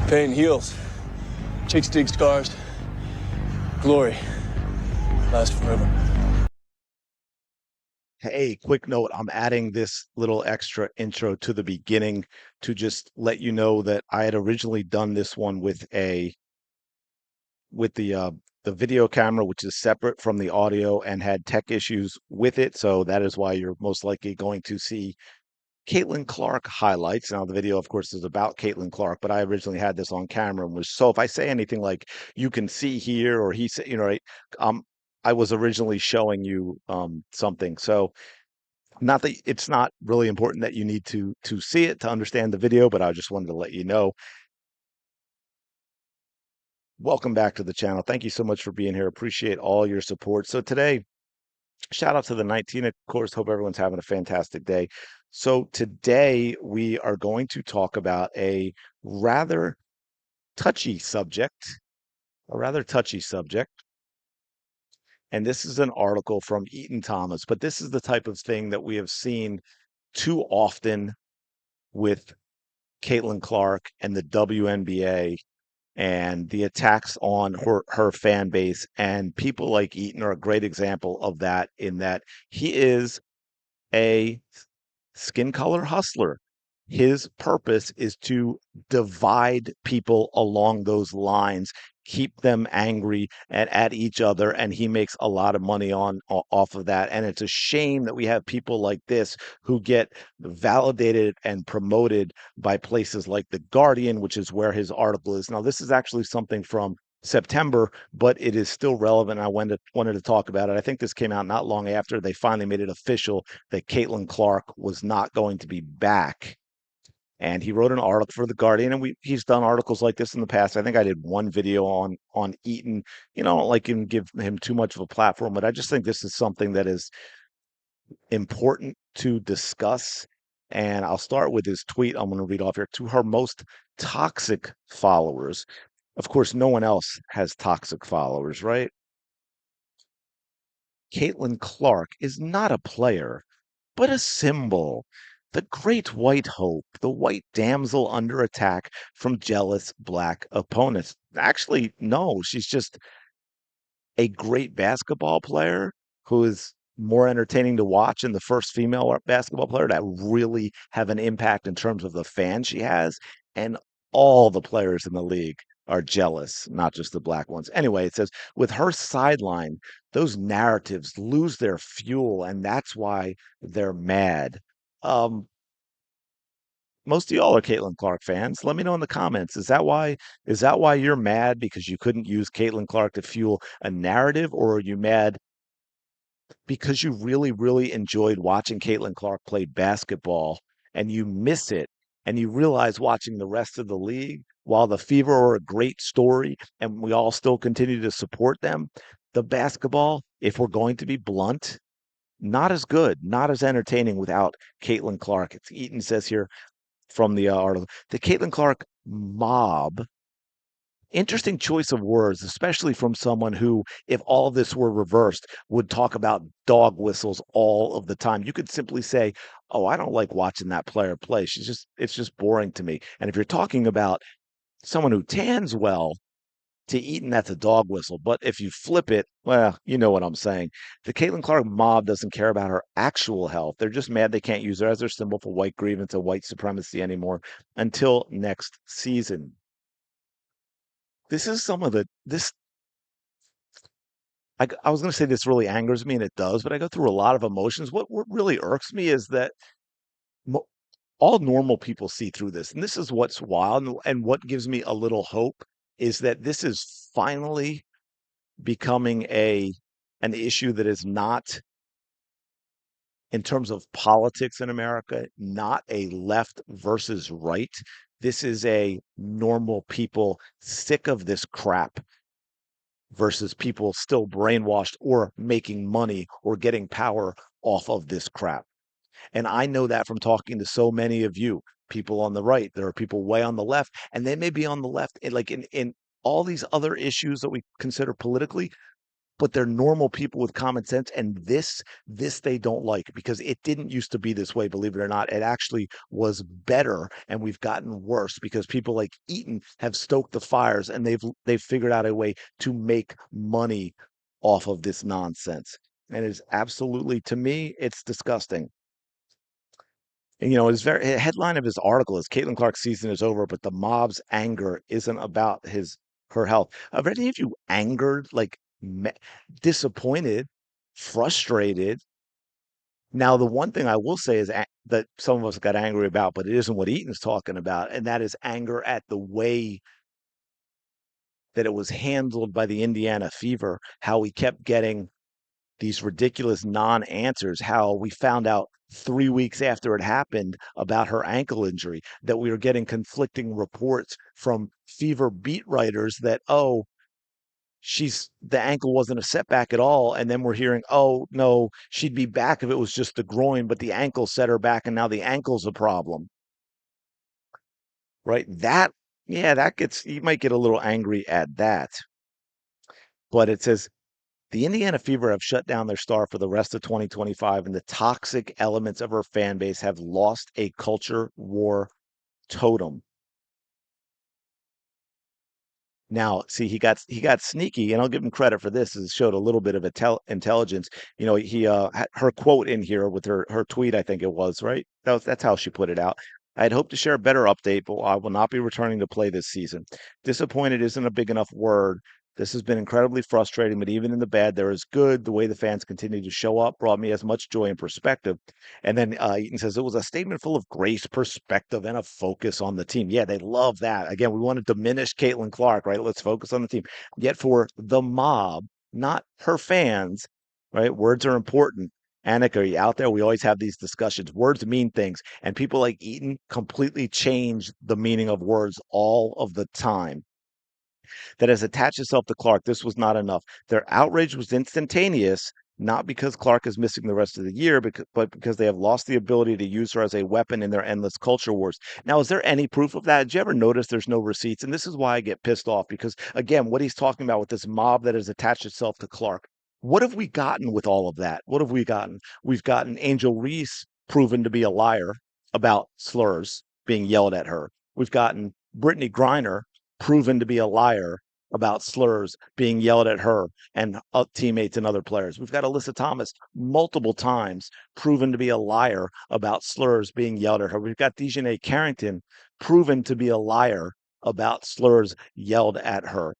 Pain heals. Chicks dig scars. Glory lasts forever. Hey, quick note, I'm adding this little extra intro to the beginning to just let you know that I had originally done this one with the video camera, which is separate from the audio and had tech issues with it. So that is why you're most likely going to see Caitlin Clark highlights. Now, the video, of course, is about Caitlin Clark, but I originally had this on camera and was so if I say anything like you can see here or he said, right, um, I was originally showing you something. So not that it's not really important that you need to see it to understand the video, but I just wanted to let you know. Welcome back to the channel. Thank you so much for being here. Appreciate all your support. So today, shout out to the 19, of course. Hope everyone's having a fantastic day. So today we are going to talk about rather touchy subject, a rather touchy subject. And this is an article from Eaton Thomas, but this is the type of thing that we have seen too often with Caitlin Clark and the WNBA and the attacks on her fan base. And people like Eaton are a great example of that, in that he is a skin color hustler. His purpose is to divide people along those lines, keep them angry at each other, and he makes a lot of money off of that. And it's a shame that we have people like this who get validated and promoted by places like The Guardian, which is where his article is. Now, this is actually something from September, but it is still relevant. I wanted to talk about it. I think this came out not long after they finally made it official that Caitlin Clark was not going to be back. And he wrote an article for The Guardian, and he's done articles like this in the past. I think I did one video on Eaton. I don't like him, give him too much of a platform, but I just think this is something that is important to discuss. And I'll start with his tweet. I'm going to read off here. To her most toxic followers, of course, no one else has toxic followers, right? Caitlin Clark is not a player, but a symbol. The great white hope, the white damsel under attack from jealous black opponents. Actually, no, she's just a great basketball player who is more entertaining to watch, and the first female basketball player to really have an impact in terms of the fans she has. And all the players in the league are jealous, not just the black ones. Anyway, it says with her sideline, those narratives lose their fuel, and that's why they're mad. Um, most of y'all are Caitlin Clark fans. Let me know in the comments. Is that why you're mad because you couldn't use Caitlin Clark to fuel a narrative, or are you mad because you really, really enjoyed watching Caitlin Clark play basketball and you miss it and you realize watching the rest of the league, while the Fever are a great story and we all still continue to support them, the basketball, if we're going to be blunt, not as good, not as entertaining without Caitlin Clark. It's Eaton says here from the article, the Caitlin Clark mob. Interesting choice of words, especially from someone who, if all of this were reversed, would talk about dog whistles all of the time. You could simply say, "Oh, I don't like watching that player play. It's just boring to me." And if you're talking about someone who tans well, to Eaton, that's a dog whistle. But if you flip it, well, you know what I'm saying. The Caitlin Clark mob doesn't care about her actual health. They're just mad they can't use her as their symbol for white grievance and white supremacy anymore until next season. This is some of the this I was going to say this really angers me, and it does, but I go through a lot of emotions. What really irks me is that mo all normal people see through this, and this is what's wild, and what gives me a little hope is that this is finally becoming an issue that is not, in terms of politics in America, not a left versus right. This is a normal people sick of this crap versus people still brainwashed or making money or getting power off of this crap. And I know that from talking to so many of you, people on the right. There are people way on the left, and they may be on the left in all these other issues that we consider politically. but they're normal people with common sense. And this they don't like because it didn't used to be this way, believe it or not. It actually was better, and we've gotten worse because people like Eaton have stoked the fires and they've figured out a way to make money off of this nonsense. And it's absolutely, to me, it's disgusting. And, his very headline of his article is Caitlin Clark's season is over, but the mob's anger isn't about her health. Have any of you angered, like disappointed, frustrated? Now, the one thing I will say is that some of us got angry about, but it isn't what Eaton's talking about, and that is anger at the way that it was handled by the Indiana Fever, how we kept getting these ridiculous non-answers, how we found out 3 weeks after it happened about her ankle injury, that we were getting conflicting reports from Fever beat writers that, oh, the ankle wasn't a setback at all. And then we're hearing, oh, no, she'd be back if it was just the groin, but the ankle set her back and now the ankle's a problem, right? Yeah, you might get a little angry at that. But it says, the Indiana Fever have shut down their star for the rest of 2025, and the toxic elements of her fan base have lost a culture war totem. Now, see, he got sneaky, and I'll give him credit for this. Is it showed a little bit of intelligence. He had her quote in here with her tweet. I think it was right. That's how she put it out. I had hoped to share a better update, but I will not be returning to play this season. Disappointed isn't a big enough word. This has been incredibly frustrating, but even in the bad, there is good. The way the fans continue to show up brought me as much joy and perspective. And then Eaton says it was a statement full of grace, perspective, and a focus on the team. Yeah, they love that. Again, we want to diminish Caitlin Clark, right? Let's focus on the team. Yet for the mob, not her fans, right? Words are important. Annika, are you out there? We always have these discussions. Words mean things, and people like Eaton completely change the meaning of words all of the time. That has attached itself to Clark. This was not enough. Their outrage was instantaneous, not because Clark is missing the rest of the year, but because they have lost the ability to use her as a weapon in their endless culture wars. Now, is there any proof of that? Did you ever notice there's no receipts? And this is why I get pissed off because, again, what he's talking about with this mob that has attached itself to Clark. What have we gotten with all of that? What have we gotten? We've gotten Angel Reese proven to be a liar about slurs being yelled at her. We've gotten Brittany Griner proven to be a liar about slurs being yelled at her and teammates and other players. We've got Alyssa Thomas multiple times proven to be a liar about slurs being yelled at her. We've got Dejanay Carrington proven to be a liar about slurs yelled at her.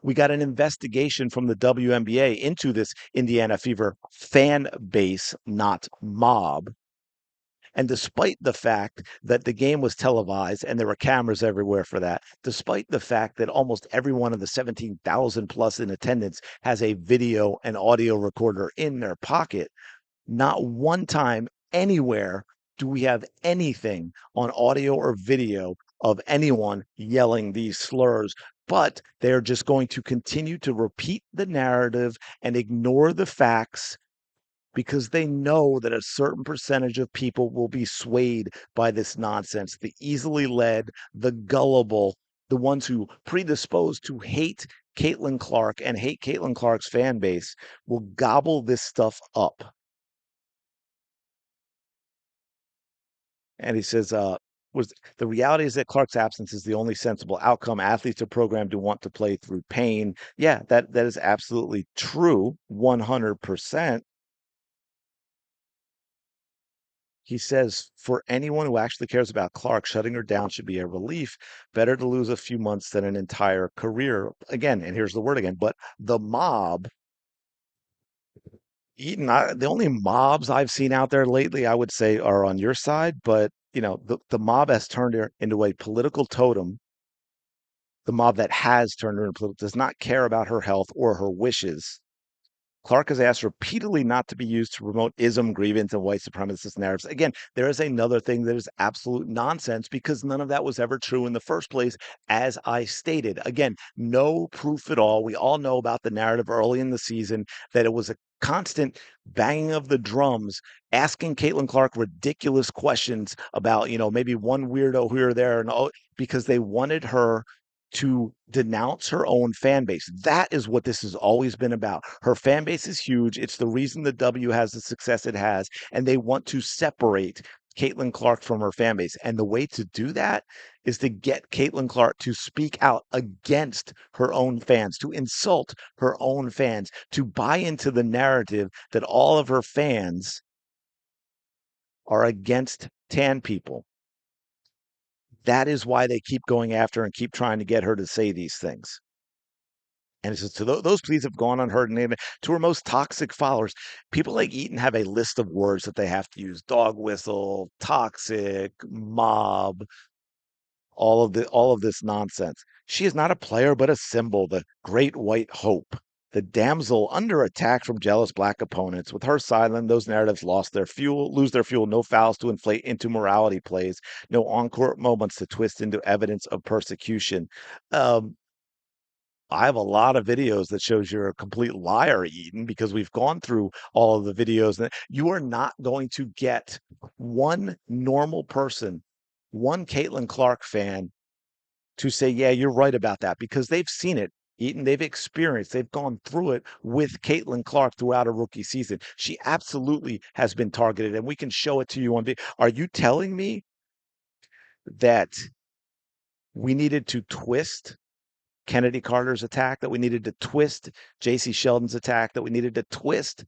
We got an investigation from the WNBA into this Indiana Fever fan base, not mob. And despite the fact that the game was televised and there were cameras everywhere for that, despite the fact that almost every one of the 17,000 plus in attendance has a video and audio recorder in their pocket, not one time anywhere do we have anything on audio or video of anyone yelling these slurs. But they're just going to continue to repeat the narrative and ignore the facts because they know that a certain percentage of people will be swayed by this nonsense. The easily led, the gullible, the ones who predisposed to hate Caitlin Clark and hate Caitlin Clark's fan base will gobble this stuff up. And he says, was the reality is that Clark's absence is the only sensible outcome. Athletes are programmed to want to play through pain. Yeah, that is absolutely true, 100%. He says, for anyone who actually cares about Clark, shutting her down should be a relief. Better to lose a few months than an entire career. Again, and here's the word again, but the mob, Eaton, the only mobs I've seen out there lately, I would say, are on your side. But, the mob has turned her into a political totem. The mob that has turned her into political does not care about her health or her wishes. Clark has asked repeatedly not to be used to promote ism, grievance, and white supremacist narratives. Again, there is another thing that is absolute nonsense because none of that was ever true in the first place, as I stated. Again, no proof at all. We all know about the narrative early in the season that it was a constant banging of the drums, asking Caitlin Clark ridiculous questions about, maybe one weirdo here or there, and because they wanted her to denounce her own fan base. That is what this has always been about. Her fan base is huge. It's the reason the W has the success it has, and they want to separate Caitlin Clark from her fan base. And the way to do that is to get Caitlin Clark to speak out against her own fans, to insult her own fans, to buy into the narrative that all of her fans are against tan people. That is why they keep going after her and keep trying to get her to say these things. And it's just, so those pleas have gone unheard. And to her most toxic followers, people like Eaton have a list of words that they have to use: dog whistle, toxic, mob, all of this nonsense. She is not a player, but a symbol, the great white hope. The damsel under attack from jealous black opponents. With her silent, those narratives lose their fuel. No fouls to inflate into morality plays. No on-court moments to twist into evidence of persecution. Um, I have a lot of videos that shows you're a complete liar, Eden, because we've gone through all of the videos. And you are not going to get one normal person, one Caitlin Clark fan, to say, yeah, you're right about that, because they've seen it. Eaton, they've experienced, they've gone through it with Caitlin Clark throughout a rookie season. She absolutely has been targeted, and we can show it to you on video. Are you telling me that we needed to twist Kennedy Carter's attack, that we needed to twist J.C. Sheldon's attack, that we needed to twist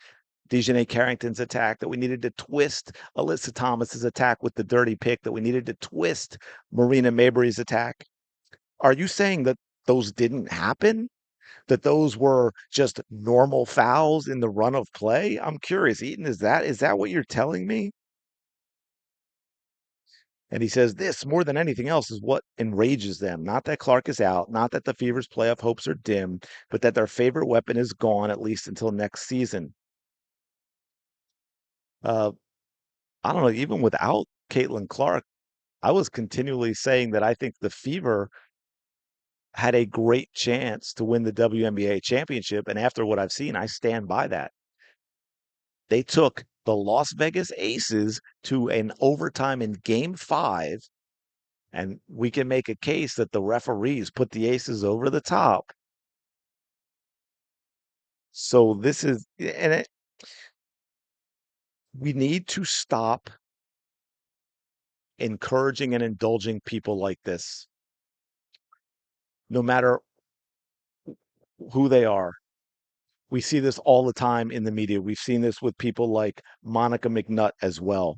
Dejanay Carrington's attack, that we needed to twist Alyssa Thomas's attack with the dirty pick, that we needed to twist Marina Mabrey's attack? Are you saying that those didn't happen? That those were just normal fouls in the run of play? I'm curious, Eaton, is that what you're telling me? And he says this, more than anything else, is what enrages them. Not that Clark is out, not that the Fever's playoff hopes are dim, but that their favorite weapon is gone, at least until next season. Uh, I don't know, even without Caitlin Clark, I was continually saying that I think the Fever had a great chance to win the WNBA championship. And after what I've seen, I stand by that. They took the Las Vegas Aces to an overtime in game 5. And we can make a case that the referees put the Aces over the top. So this is, we need to stop encouraging and indulging people like this, no matter who they are. We see this all the time in the media. We've seen this with people like Monica McNutt as well.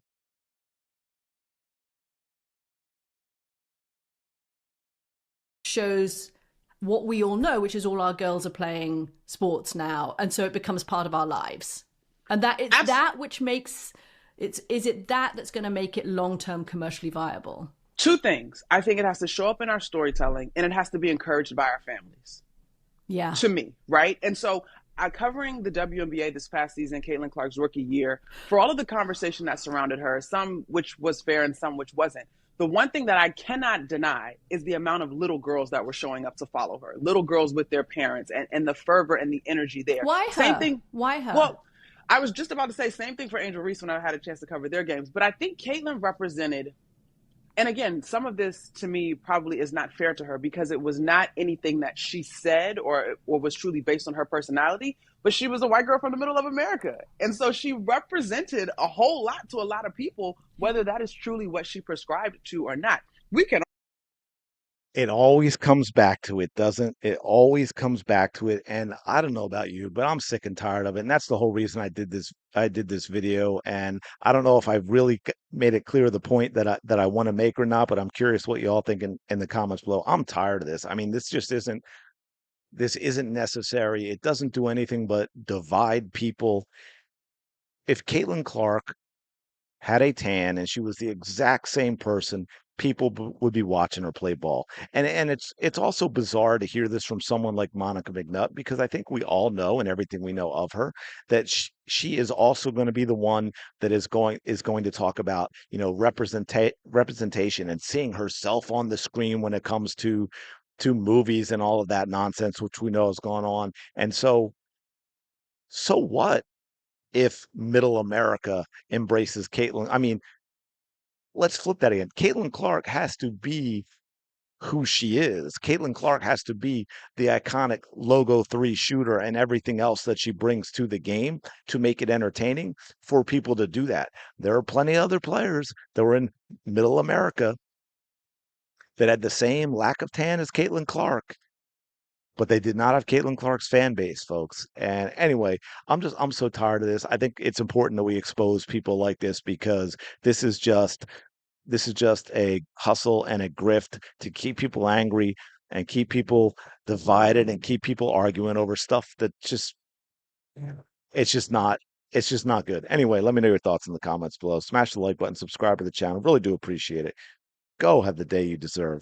Shows what we all know, which is all our girls are playing sports now, and so it becomes part of our lives. And that it's that which makes it's is it that that's going to make it long-term commercially viable? Two things. I think it has to show up in our storytelling, and it has to be encouraged by our families. Yeah. To me, right? And so covering the WNBA this past season, Caitlin Clark's rookie year, for all of the conversation that surrounded her, some which was fair and some which wasn't, the one thing that I cannot deny is the amount of little girls that were showing up to follow her, little girls with their parents, and the fervor and the energy there. Why her? Same thing. Why her? Well, I was just about to say same thing for Angel Reese when I had a chance to cover their games. But I think Caitlin represented, and again, some of this to me probably is not fair to her because it was not anything that she said or was truly based on her personality, but she was a white girl from the middle of America. And so she represented a whole lot to a lot of people, whether that is truly what she prescribed to or not. We can. It always comes back to it, doesn't it? Always comes back to it. And I don't know about you, but I'm sick and tired of it. And that's the whole reason I did this video. And I don't know if I've really made it clear the point that I want to make or not, but I'm curious what you all think in the comments below. I'm tired of this. I mean, this isn't necessary. It doesn't do anything but divide people. If Caitlin Clark had a tan and she was the exact same person, people would be watching her play ball. And it's also bizarre to hear this from someone like Monica McNutt, because I think we all know, and everything we know of her, that she is also going to be the one that is going to talk about, representation and seeing herself on the screen when it comes to movies and all of that nonsense, which we know has gone on. And so what if middle America embraces Caitlin? I mean, let's flip that again. Caitlin Clark has to be who she is. Caitlin Clark has to be the iconic logo 3 shooter and everything else that she brings to the game to make it entertaining for people to do that. There are plenty of other players that were in middle America that had the same lack of tan as Caitlin Clark, but they did not have Caitlin Clark's fan base, folks. And anyway, I'm so tired of this. I think it's important that we expose people like this because this is just a hustle and a grift to keep people angry and keep people divided and keep people arguing over stuff that just it's just not it's just not good. Anyway, let me know your thoughts in the comments below. Smash the like button, subscribe to the channel. Really do appreciate it. Go have the day you deserve.